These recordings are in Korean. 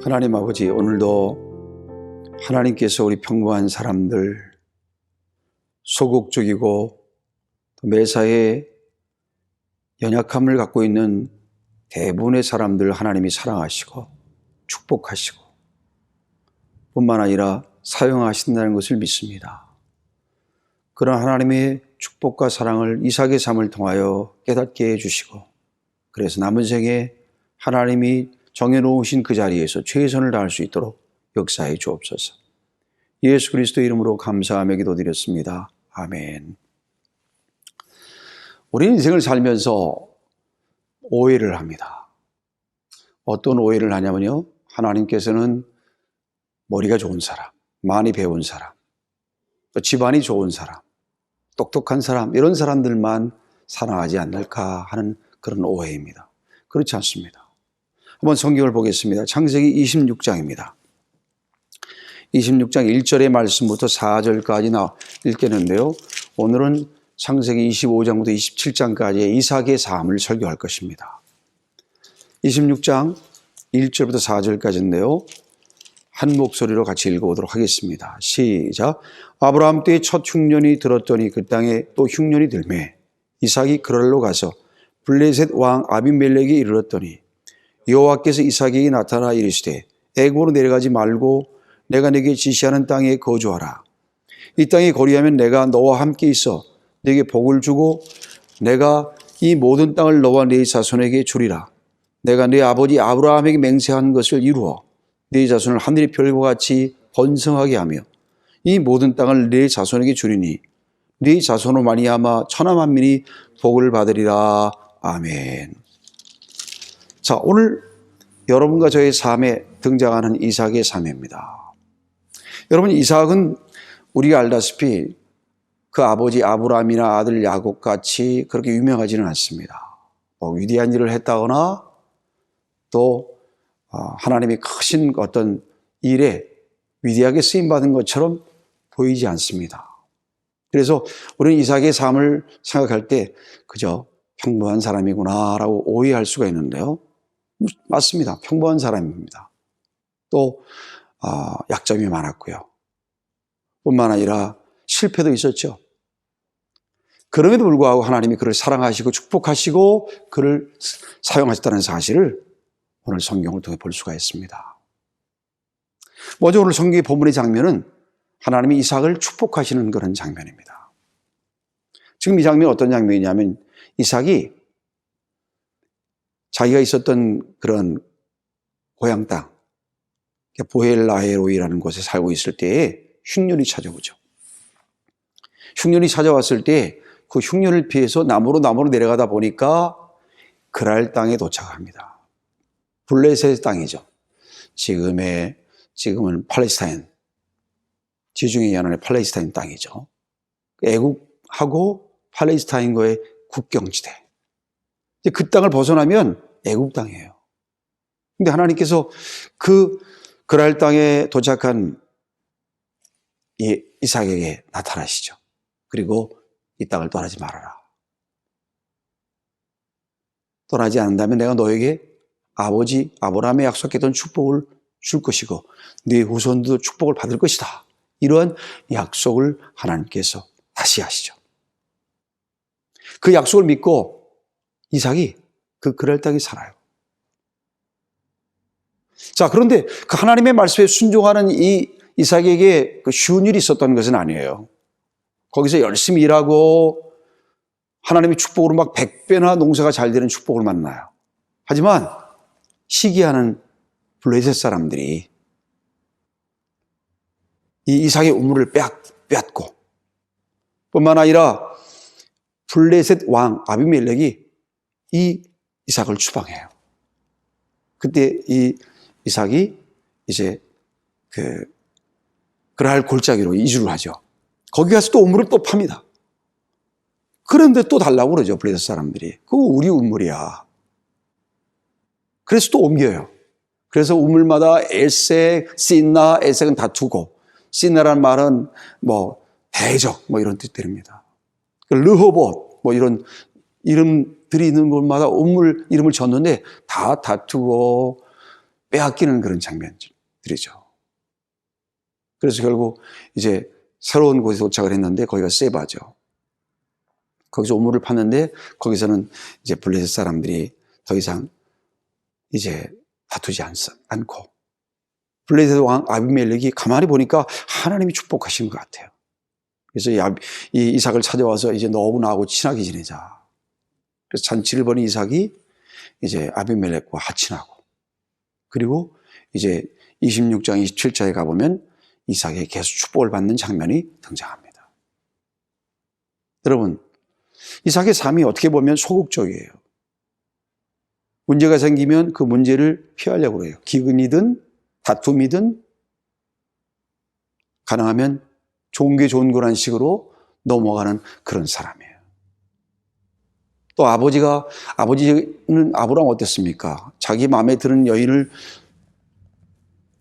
하나님 아버지, 오늘도 하나님께서 우리 평범한 사람들, 소극적이고 매사에 연약함을 갖고 있는 대부분의 사람들 하나님이 사랑하시고 축복하시고 뿐만 아니라 사용하신다는 것을 믿습니다. 그런 하나님의 축복과 사랑을 이삭의 삶을 통하여 깨닫게 해주시고, 그래서 남은 생에 하나님이 정해놓으신 그 자리에서 최선을 다할 수 있도록 역사해 주옵소서. 예수 그리스도의 이름으로 감사하며 기도드렸습니다. 아멘. 우리는 인생을 살면서 오해를 합니다. 어떤 오해를 하냐면요, 하나님께서는 머리가 좋은 사람, 많이 배운 사람, 또 집안이 좋은 사람, 똑똑한 사람, 이런 사람들만 사랑하지 않을까 하는 그런 오해입니다. 그렇지 않습니다. 한번 성경을 보겠습니다. 창세기 26장입니다. 26장 1절의 말씀부터 4절까지 읽겠는데요. 오늘은 창세기 25장부터 27장까지의 이삭의 삶을 설교할 것입니다. 26장 1절부터 4절까지인데요. 한 목소리로 같이 읽어보도록 하겠습니다. 시작. 아브라함 때의 첫 흉년이 들었더니 그 땅에 또 흉년이 들매 이삭이 그랄로 가서 블레셋 왕 아비멜렉이 이르렀더니 여호와께서 이삭에게 나타나 이르시되 애굽으로 내려가지 말고 내가 네게 지시하는 땅에 거주하라. 이 땅에 거리하면 내가 너와 함께 있어 네게 복을 주고 내가 이 모든 땅을 너와 네 자손에게 주리라. 내가 네 아버지 아브라함에게 맹세한 것을 이루어 네 자손을 하늘의 별과 같이 번성하게 하며 이 모든 땅을 네 자손에게 주리니 네 자손으로 말미암아 천하 만민이 복을 받으리라. 아멘. 자, 오늘 여러분과 저의 삶에 등장하는 이삭의 삶입니다. 여러분, 이삭은 우리가 알다시피 그 아버지 아브라함이나 아들 야곱같이 그렇게 유명하지는 않습니다. 위대한 일을 했다거나 또 하나님의 크신 어떤 일에 위대하게 쓰임받은 것처럼 보이지 않습니다. 그래서 우리는 이삭의 삶을 생각할 때 그저 평범한 사람이구나라고 오해할 수가 있는데요. 맞습니다. 평범한 사람입니다. 또 약점이 많았고요. 뿐만 아니라 실패도 있었죠. 그럼에도 불구하고 하나님이 그를 사랑하시고 축복하시고 그를 사용하셨다는 사실을 오늘 성경을 통해 볼 수가 있습니다. 먼저 오늘 성경의 본문의 장면은 하나님이 이삭을 축복하시는 그런 장면입니다. 지금 이 장면이 어떤 장면이냐면 이삭이 자기가 있었던 그런 고향 땅, 보엘라헤로이라는 곳에 살고 있을 때에 흉년이 찾아오죠. 흉년이 찾아왔을 때 그 흉년을 피해서 나무로 내려가다 보니까 그랄 땅에 도착합니다. 블레셋 땅이죠. 지금은 팔레스타인, 지중해 연안의 팔레스타인 땅이죠. 애국하고 팔레스타인과의 국경지대. 그 땅을 벗어나면 애국 땅이에요. 근데 하나님께서 그랄 땅에 도착한 이 이삭에게 나타나시죠. 그리고 이 땅을 떠나지 말아라. 떠나지 않는다면 내가 너에게 아버지 아브라함에 약속했던 축복을 줄 것이고 네 후손도 축복을 받을 것이다. 이러한 약속을 하나님께서 다시 하시죠. 그 약속을 믿고 이삭이 그랄 땅에 살아요. 자, 그런데 그 하나님의 말씀에 순종하는 이 이삭에게 쉬운 일이 있었던 것은 아니에요. 거기서 열심히 일하고 하나님의 축복으로 막 100배나 농사가 잘 되는 축복을 만나요. 하지만 시기하는 블레셋 사람들이 이 이삭의 우물을 빼앗고 뿐만 아니라 블레셋 왕 아비멜렉이 이 이삭을 추방해요. 그때 이 이삭이 이제 그랄 골짜기로 이주를 하죠. 거기 가서 또 우물을 또 팝니다. 그런데 또 달라고 그러죠, 블레셋 사람들이. 그거 우리 우물이야. 그래서 또 옮겨요. 그래서 우물마다 엘색, 신나, 엘색은 다투고, 신나라는 말은 대적, 이런 뜻들입니다. 르호봇, 이런 이름들이 있는 곳마다 우물 이름을 졌는데 다 다투고 빼앗기는 그런 장면들이죠. 그래서 결국 이제 새로운 곳에 도착을 했는데 거기가 세바죠. 거기서 우물을 팠는데 거기서는 이제 블레셋 사람들이 더 이상 이제 다투지 않고 블레셋 왕 아비멜렉이 가만히 보니까 하나님이 축복하시는 것 같아요. 그래서 이 이삭을 찾아와서 이제 너하고 나하고 친하게 지내자. 그래서 잔치를 벌인 이삭이 이제 아비멜렉과 하친하고, 그리고 이제 26장 27절에 가보면 이삭이 계속 축복을 받는 장면이 등장합니다. 여러분, 이삭의 삶이 어떻게 보면 소극적이에요. 문제가 생기면 그 문제를 피하려고 해요. 기근이든 다툼이든 가능하면 좋은 게 좋은 거란 식으로 넘어가는 그런 사람이에요. 또 아버지는 아브라함 어땠습니까? 자기 마음에 드는 여인을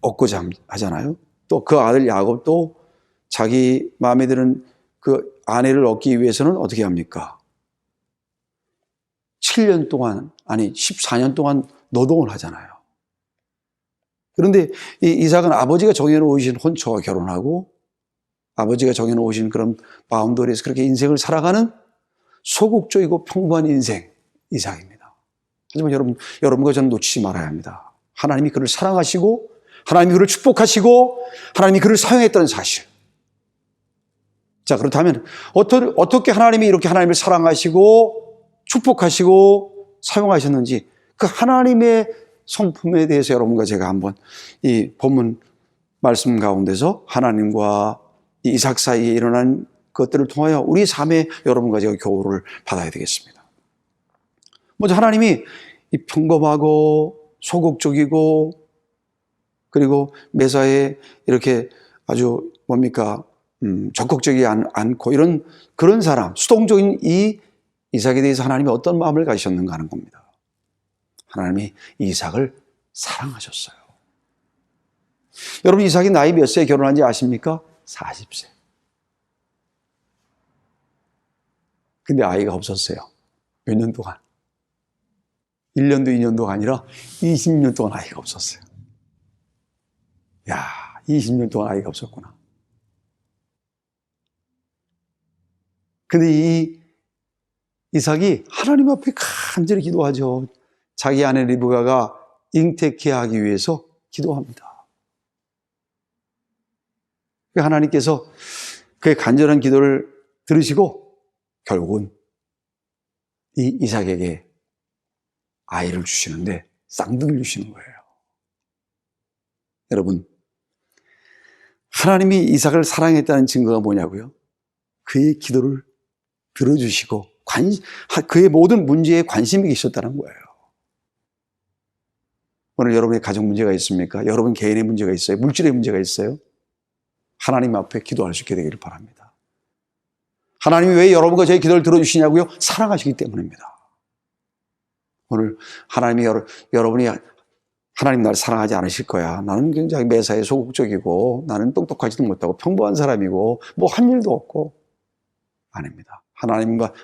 얻고자 하잖아요. 또 그 아들 야곱도 자기 마음에 드는 그 아내를 얻기 위해서는 어떻게 합니까? 7년 동안, 아니 14년 동안 노동을 하잖아요. 그런데 이 이삭은 아버지가 정해놓으신 혼처와 결혼하고 아버지가 정해놓으신 그런 바운더리에서 그렇게 인생을 살아가는 소극적이고 평범한 인생, 이삭입니다. 하지만 여러분과 저는 놓치지 말아야 합니다. 하나님이 그를 사랑하시고 하나님이 그를 축복하시고 하나님이 그를 사용했다는 사실. 자, 그렇다면 어떻게 하나님이 이렇게 하나님을 사랑하시고 축복하시고 사용하셨는지 그 하나님의 성품에 대해서 여러분과 제가 한번 이 본문 말씀 가운데서 하나님과 이 이삭 사이에 일어난 것들을 통하여 우리 삶에 여러분과 제가 교훈을 받아야 되겠습니다. 먼저 하나님이 이 평범하고 소극적이고 그리고 매사에 이렇게 아주 적극적이지 않고 이런 그런 사람, 수동적인 이 이삭에 대해서 하나님이 어떤 마음을 가지셨는가 하는 겁니다. 하나님이 이삭을 사랑하셨어요. 여러분, 이삭이 나이 몇 세에 결혼한지 아십니까? 40세. 근데 아이가 없었어요. 몇 년 동안. 1년도 2년도가 아니라 20년 동안 아이가 없었어요. 야, 20년 동안 아이가 없었구나. 근데 이 이삭이 하나님 앞에 간절히 기도하죠. 자기 아내 리브가가 잉태케 하기 위해서 기도합니다. 하나님께서 그의 간절한 기도를 들으시고 결국은 이 이삭에게 아이를 주시는데 쌍둥이를 주시는 거예요. 여러분, 하나님이 이삭을 사랑했다는 증거가 뭐냐고요? 그의 기도를 들어주시고 그의 모든 문제에 관심이 계셨다는 거예요. 오늘 여러분의 가정 문제가 있습니까? 여러분 개인의 문제가 있어요? 물질의 문제가 있어요? 하나님 앞에 기도할 수 있게 되기를 바랍니다. 하나님이 왜 여러분과 저의 기도를 들어주시냐고요? 사랑하시기 때문입니다. 오늘 하나님이 여러분이 하나님 나를 사랑하지 않으실 거야. 나는 굉장히 매사에 소극적이고 나는 똑똑하지도 못하고 평범한 사람이고 뭐 한 일도 없고. 아닙니다.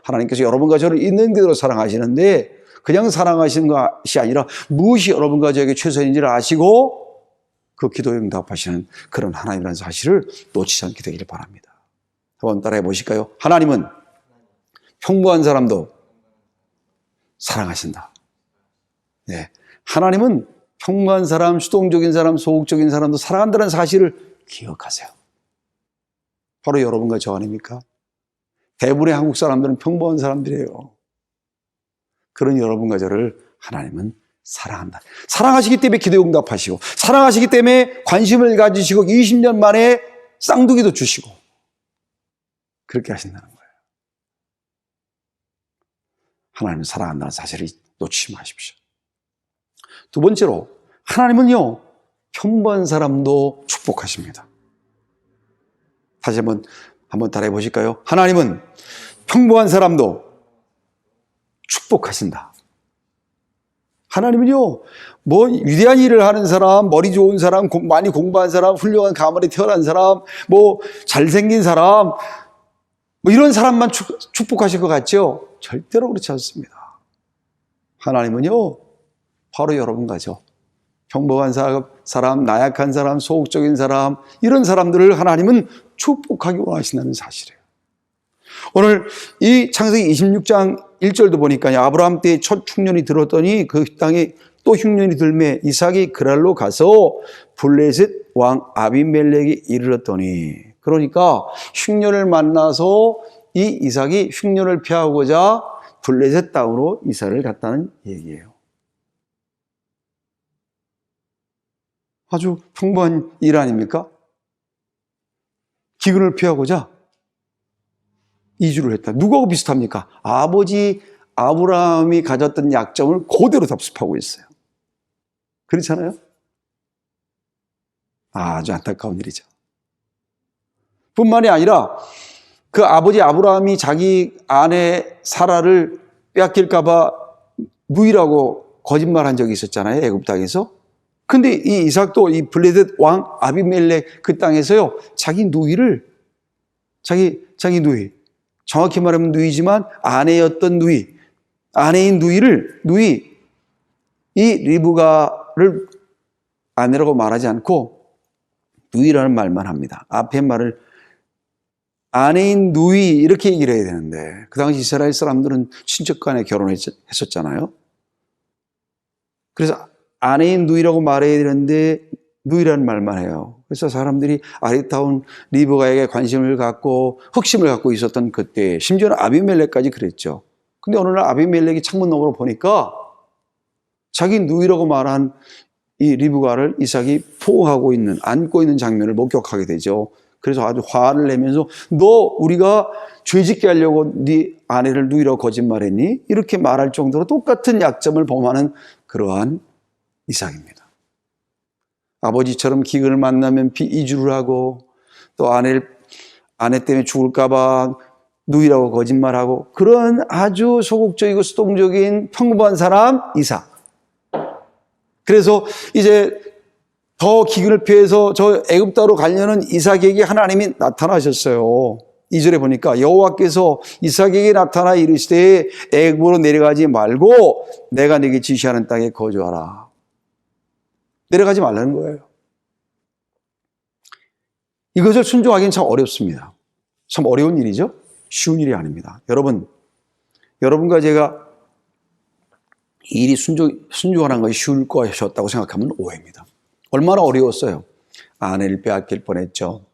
하나님께서 여러분과 저를 있는 그대로 사랑하시는데 그냥 사랑하시는 것이 아니라 무엇이 여러분과 저에게 최선인지를 아시고 그 기도에 응답하시는 그런 하나님이라는 사실을 놓치지 않게 되기를 바랍니다. 한번 따라해 보실까요? 하나님은 평범한 사람도 사랑하신다. 네. 하나님은 평범한 사람, 수동적인 사람, 소극적인 사람도 사랑한다는 사실을 기억하세요. 바로 여러분과 저 아닙니까? 대부분의 한국 사람들은 평범한 사람들이에요. 그런 여러분과 저를 하나님은 사랑한다. 사랑하시기 때문에 기도에 응답하시고 사랑하시기 때문에 관심을 가지시고 20년 만에 쌍둥이도 주시고 그렇게 하신다는 거예요. 하나님은 사랑한다는 사실을 놓치지 마십시오. 두 번째로 하나님은요 평범한 사람도 축복하십니다. 다시 한번 따라해 보실까요? 하나님은 평범한 사람도 축복하신다. 하나님은요, 뭐 위대한 일을 하는 사람, 머리 좋은 사람, 많이 공부한 사람, 훌륭한 가문에 태어난 사람, 뭐 잘생긴 사람, 뭐 이런 사람만 축복하실 것 같죠? 절대로 그렇지 않습니다. 하나님은요, 바로 여러분과 저 평범한 사람, 나약한 사람, 소극적인 사람, 이런 사람들을 하나님은 축복하기 원하신다는 사실이에요. 오늘 이 창세기 26장 1절도 보니까 아브라함 때에 첫 흉년이 들었더니 그 땅에 또 흉년이 들매 이삭이 그랄로 가서 블레셋 왕 아비멜렉이 이르렀더니, 그러니까 흉년을 만나서 이 이삭이 흉년을 피하고자 블레셋 땅으로 이사를 갔다는 얘기예요. 아주 평범한 일 아닙니까? 기근을 피하고자 이주를 했다. 누구하고 비슷합니까? 아버지 아브라함이 가졌던 약점을 그대로 답습하고 있어요. 그렇잖아요? 아주 안타까운 일이죠. 뿐만이 아니라 그 아버지 아브라함이 자기 아내 사라를 빼앗길까 봐 누이라고 거짓말한 적이 있었잖아요. 애굽 땅에서. 근데 이 이삭도 이 블레셋 왕 아비멜렉 그 땅에서요, 자기 누이를, 자기 누이, 정확히 말하면 누이지만 아내였던 누이, 아내인 누이, 이 리브가를 아내라고 말하지 않고 누이라는 말만 합니다. 앞에 말을 아내인 누이 이렇게 얘기를 해야 되는데, 그 당시 이스라엘 사람들은 친척 간에 결혼했었잖아요. 그래서 아내인 누이라고 말해야 되는데 누이라는 말만 해요. 그래서 사람들이 아리따운 리브가에게 관심을 갖고 흑심을 갖고 있었던 그때, 심지어는 아비멜렉까지 그랬죠. 근데 어느 날 아비멜렉이 창문 너머로 보니까 자기 누이라고 말한 이 리브가를 이삭이 포옹하고 있는, 안고 있는 장면을 목격하게 되죠. 그래서 아주 화를 내면서 너 우리가 죄짓게 하려고 네 아내를 누이라고 거짓말했니? 이렇게 말할 정도로 똑같은 약점을 범하는 그러한 이삭입니다. 아버지처럼 기근을 만나면 이주를 하고, 또 아내 때문에 죽을까 봐 누이라고 거짓말하고, 그런 아주 소극적이고 수동적인 평범한 사람 이삭. 그래서 이제 더 기근을 피해서 저 애굽 땅으로 가려는 이삭에게 하나님이 나타나셨어요. 2절에 보니까 여호와께서 이삭에게 나타나 이르시되 애굽으로 내려가지 말고 내가 네게 지시하는 땅에 거주하라. 내려가지 말라는 거예요. 이것을 순종하기는 참 어렵습니다. 참 어려운 일이죠. 쉬운 일이 아닙니다. 여러분과 제가 일이 순종하는 것이 쉬울 것이었다고 생각하면 오해입니다. 얼마나 어려웠어요. 아내를 빼앗길 뻔했죠.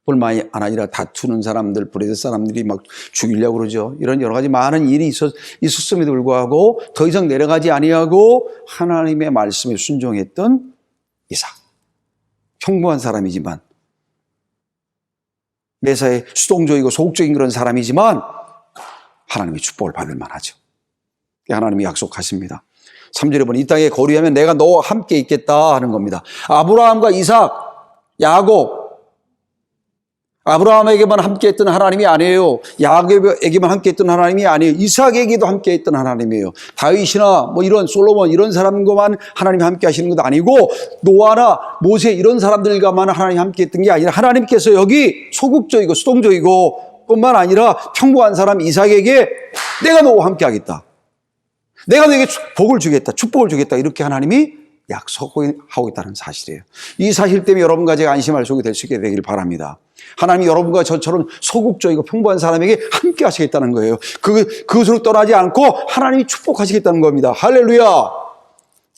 뿐만이 아니라 다투는 사람들, 블레셋 사람들이 막 죽이려고 그러죠. 이런 여러 가지 많은 일이 있었음에도 불구하고 더 이상 내려가지 아니하고 하나님의 말씀에 순종했던 이삭. 평범한 사람이지만, 매사에 수동적이고 소극적인 그런 사람이지만 하나님의 축복을 받을 만하죠. 하나님이 약속하십니다. 3절에 보니 이 땅에 거류하면 내가 너와 함께 있겠다 하는 겁니다. 아브라함과 이삭, 야곱, 아브라함에게만 함께했던 하나님이 아니에요. 야곱에게만 함께했던 하나님이 아니에요. 이삭에게도 함께했던 하나님이에요. 다윗이나 뭐 이런 솔로몬 이런 사람과만 하나님이 함께 하시는 것도 아니고, 노아나 모세 이런 사람들과만 하나님이 함께했던 게 아니라 하나님께서 여기 소극적이고 수동적이고 뿐만 아니라 평범한 사람 이삭에게 내가 너와 함께 하겠다, 내가 너에게 복을 주겠다, 축복을 주겠다, 이렇게 하나님이 약속하고 있다는 사실이에요. 이 사실 때문에 여러분과 제가 안심할 수 있게 될 수 있게 되길 바랍니다. 하나님이 여러분과 저처럼 소극적이고 평범한 사람에게 함께 하시겠다는 거예요. 그것으로 떠나지 않고 하나님이 축복하시겠다는 겁니다. 할렐루야!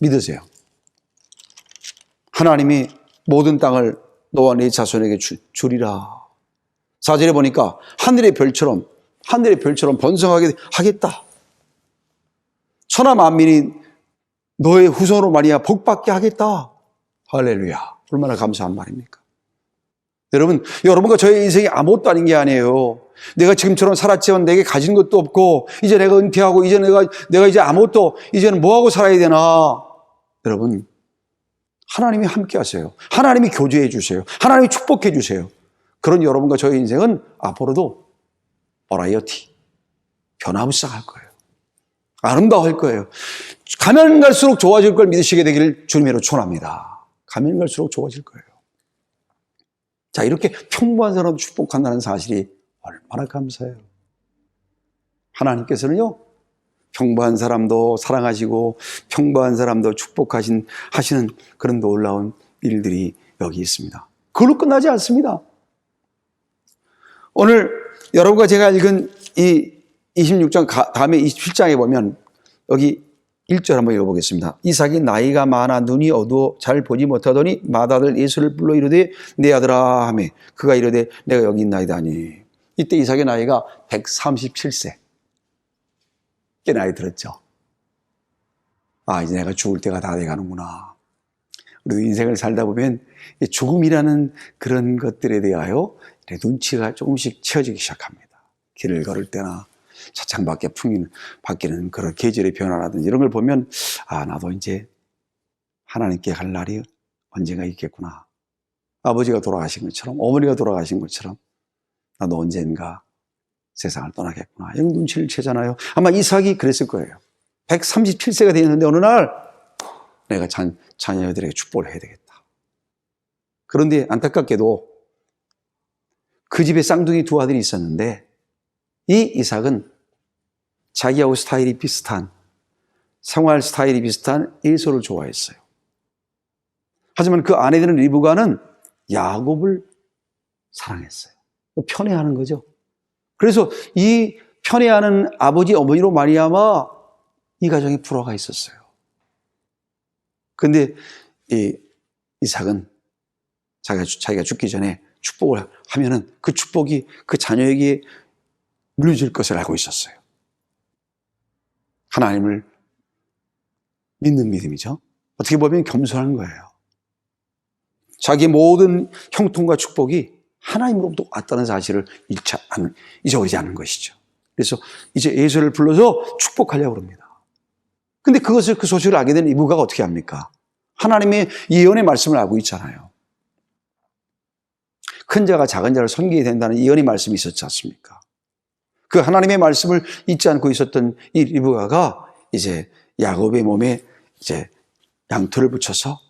믿으세요. 하나님이 모든 땅을 너와 네 자손에게 주리라. 4절에 보니까 하늘의 별처럼 번성하게 하겠다. 천하 만민이 너의 후손으로 말이야 복받게 하겠다. 할렐루야. 얼마나 감사한 말입니까? 여러분과 저의 인생이 아무것도 아닌 게 아니에요. 내가 지금처럼 살았지만 내게 가진 것도 없고, 이제 내가 은퇴하고, 이제 내가 이제 아무것도, 이제는 뭐하고 살아야 되나? 여러분, 하나님이 함께 하세요. 하나님이 교제해 주세요. 하나님이 축복해 주세요. 그런 여러분과 저의 인생은 앞으로도 버라이어티, 변화무쌍할 거예요. 아름다워할 거예요. 가면 갈수록 좋아질 걸 믿으시게 되기를 주님으로 축원합니다. 가면 갈수록 좋아질 거예요. 자, 이렇게 평범한 사람도 축복한다는 사실이 얼마나 감사해요. 하나님께서는요, 평범한 사람도 사랑하시고 평범한 사람도 하시는 그런 놀라운 일들이 여기 있습니다. 그걸로 끝나지 않습니다. 오늘 여러분과 제가 읽은 이 26장 다음에 27장에 보면 여기 1절 한번 읽어보겠습니다. 이삭이 나이가 많아 눈이 어두워 잘 보지 못하더니 맏아들 에서를 불러 이르되 내 아들아 하매 그가 이르되 내가 여기 있나이다 하니 이때 이삭의 나이가 137세. 꽤 나이 들었죠. 아, 이제 내가 죽을 때가 다 돼가는구나. 우리도 인생을 살다 보면 죽음이라는 그런 것들에 대하여 눈치가 조금씩 채워지기 시작합니다. 길을 걸을 때나 차창밖에 바뀌는 그런 계절의 변화라든지 이런 걸 보면 아, 나도 이제 하나님께 갈 날이 언젠가 있겠구나. 아버지가 돌아가신 것처럼 어머니가 돌아가신 것처럼 나도 언젠가 세상을 떠나겠구나. 이런 눈치를 채잖아요. 아마 이삭이 그랬을 거예요. 137세가 되었는데 어느 날 내가 자녀들에게 축복을 해야 되겠다. 그런데 안타깝게도 그 집에 쌍둥이 두 아들이 있었는데 이 이삭은 자기하고 스타일이 비슷한 생활 스타일이 비슷한 에서를 좋아했어요. 하지만 그 아내 되는 리브가는 야곱을 사랑했어요. 편애하는 거죠. 그래서 이 편애하는 아버지 어머니로 말미암아 이 가정에 불화가 있었어요. 그런데 이 이삭은 자기가 죽기 전에 축복을 하면은 그 축복이 그 자녀에게 물려질 것을 알고 있었어요. 하나님을 믿는 믿음이죠. 어떻게 보면 겸손한 거예요. 자기 모든 형통과 축복이 하나님으로부터 왔다는 사실을 잊어버리지 않는 것이죠. 그래서 이제 에서를 불러서 축복하려고 합니다. 근데 그 소식을 알게 된 리브가가 어떻게 합니까? 하나님의 예언의 말씀을 알고 있잖아요. 큰 자가 작은 자를 섬기게 된다는 예언의 말씀이 있었지 않습니까? 그 하나님의 말씀을 잊지 않고 있었던 이 리브가가 이제 야곱의 몸에 이제 양털을 붙여서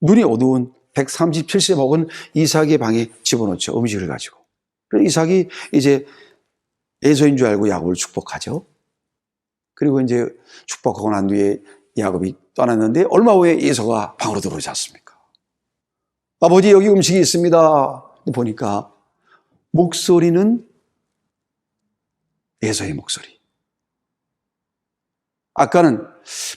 눈이 어두운 137세 먹은 이삭의 방에 집어넣죠. 음식을 가지고. 그래서 이삭이 이제 에서인 줄 알고 야곱을 축복하죠. 그리고 이제 축복하고 난 뒤에 야곱이 떠났는데 얼마 후에 에서가 방으로 들어오지 않습니까? 아버지 여기 음식이 있습니다. 보니까 목소리는 에서의 목소리. 아까는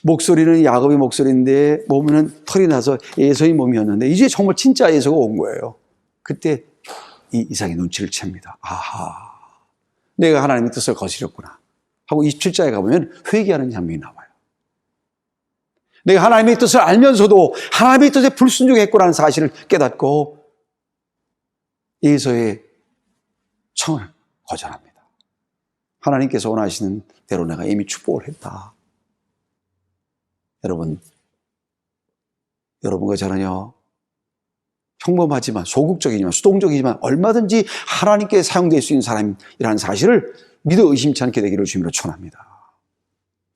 목소리는 야곱의 목소리인데 몸에는 털이 나서 에서의 몸이었는데 이제 정말 진짜 에서가 온 거예요. 그때 이 이삭이 눈치를 챕니다. 아하, 내가 하나님의 뜻을 거스렸구나 하고 27장에 가보면 회개하는 장면이 나와요. 내가 하나님의 뜻을 알면서도 하나님의 뜻에 불순종했구나는 사실을 깨닫고 에서의 청을 거절합니다. 하나님께서 원하시는 대로 내가 이미 축복을 했다. 여러분과 저는요, 평범하지만 소극적이지만 수동적이지만 얼마든지 하나님께 사용될 수 있는 사람이라는 사실을 믿어 의심치 않게 되기를 주님으로 축원합니다.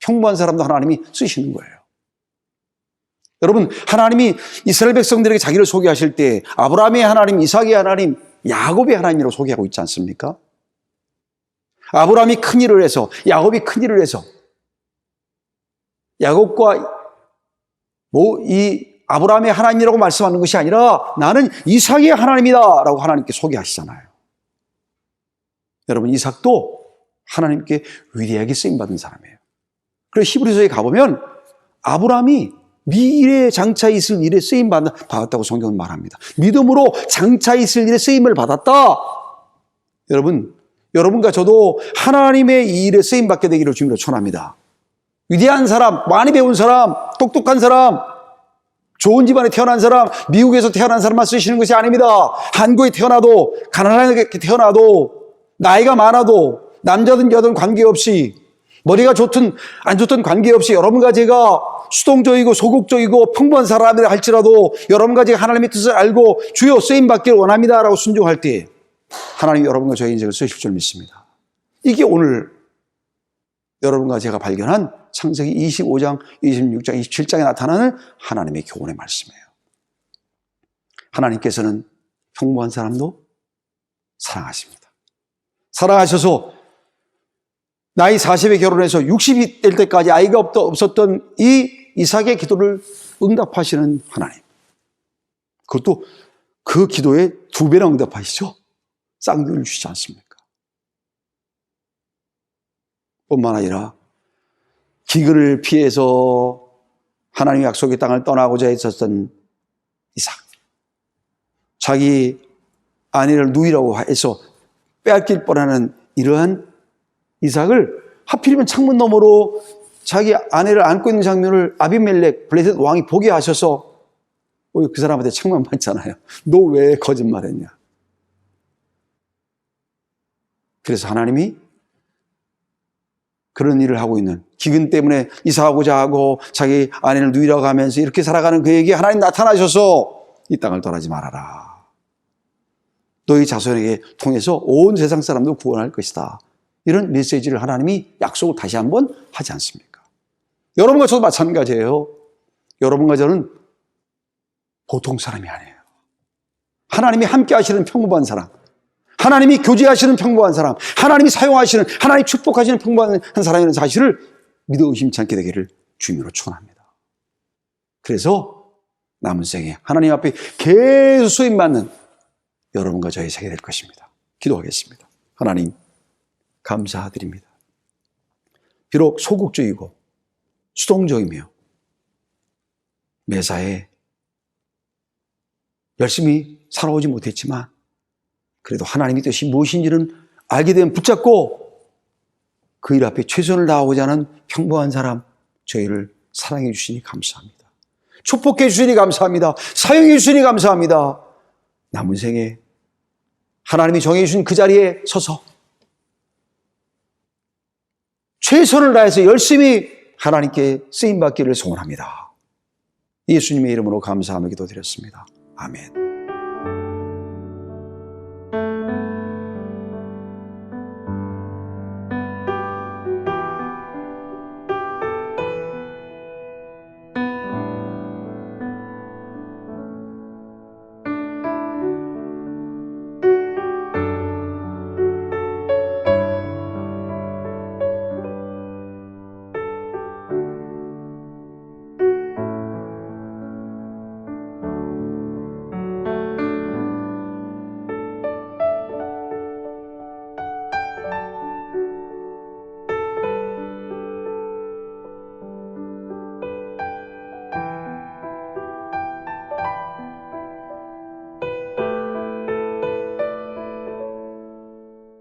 평범한 사람도 하나님이 쓰시는 거예요. 여러분, 하나님이 이스라엘 백성들에게 자기를 소개하실 때 아브라함의 하나님, 이삭의 하나님, 야곱의 하나님이라고 소개하고 있지 않습니까? 아브라함이 큰일을 해서 야곱이 큰일을 해서 야곱과 이 아브라함의 하나님이라고 말씀하는 것이 아니라 나는 이삭의 하나님이다 라고 하나님께 소개하시잖아요. 여러분, 이삭도 하나님께 위대하게 쓰임받은 사람이에요. 그래서 히브리서에 가보면 아브라함이 미래에 장차 있을 일에 쓰임받았다고 성경은 말합니다. 믿음으로 장차 있을 일에 쓰임을 받았다. 여러분과 저도 하나님의 이 일에 쓰임받게 되기를 주님으로 축원합니다. 위대한 사람, 많이 배운 사람, 똑똑한 사람, 좋은 집안에 태어난 사람, 미국에서 태어난 사람만 쓰시는 것이 아닙니다. 한국에 태어나도, 가난하게 태어나도, 나이가 많아도, 남자든 여자든 관계없이, 머리가 좋든 안 좋든 관계없이 여러분과 제가 수동적이고 소극적이고 평범한 사람이라 할지라도 여러분과 제가 하나님의 뜻을 알고 주여 쓰임받기를 원합니다 라고 순종할 때 하나님이 여러분과 저의 인생을 쓰실 줄 믿습니다. 이게 오늘 여러분과 제가 발견한 창세기 25장, 26장, 27장에 나타나는 하나님의 교훈의 말씀이에요. 하나님께서는 평범한 사람도 사랑하십니다. 사랑하셔서 나이 40에 결혼해서 60이 될 때까지 아이가 없었던 이 이삭의 기도를 응답하시는 하나님. 그것도 그 기도에 2배나 응답하시죠. 쌍둥이를 주시지 않습니까? 뿐만 아니라 기근을 피해서 하나님의 약속의 땅을 떠나고자 했었던 이삭. 자기 아내를 누이라고 해서 빼앗길 뻔하는 이러한 이삭을 하필이면 창문 너머로 자기 아내를 안고 있는 장면을 아비멜렉 블레셋 왕이 보게 하셔서 그 사람한테 책망 받잖아요. 너 왜 거짓말했냐? 그래서 하나님이 그런 일을 하고 있는, 기근 때문에 이사하고자 하고 자기 아내를 누이라고 하면서 이렇게 살아가는 그에게 하나님 나타나셔서 이 땅을 떠나지 말아라. 너희 자손에게 통해서 온 세상 사람도 구원할 것이다. 이런 메시지를 하나님이 약속을 다시 한번 하지 않습니까? 여러분과 저도 마찬가지예요. 여러분과 저는 보통 사람이 아니에요. 하나님이 함께 하시는 평범한 사람, 하나님이 교제하시는 평범한 사람, 하나님이 사용하시는, 하나님이 축복하시는 평범한 사람이라는 사실을 믿어 의심치 않게 되기를 주님으로 축원합니다. 그래서 남은 생에 하나님 앞에 계속 쓰임받는 여러분과 저의 생이 될 것입니다. 기도하겠습니다. 하나님 감사드립니다. 비록 소극적이고 수동적이며 매사에 열심히 살아오지 못했지만 그래도 하나님의 뜻이 무엇인지는 알게 되면 붙잡고 그 일 앞에 최선을 다하고자 하는 평범한 사람, 저희를 사랑해 주시니 감사합니다. 축복해 주시니 감사합니다. 사용해 주시니 감사합니다. 남은 생에 하나님이 정해 주신 그 자리에 서서 최선을 다해서 열심히 하나님께 쓰임받기를 소원합니다. 예수님의 이름으로 감사하며 기도드렸습니다. 아멘.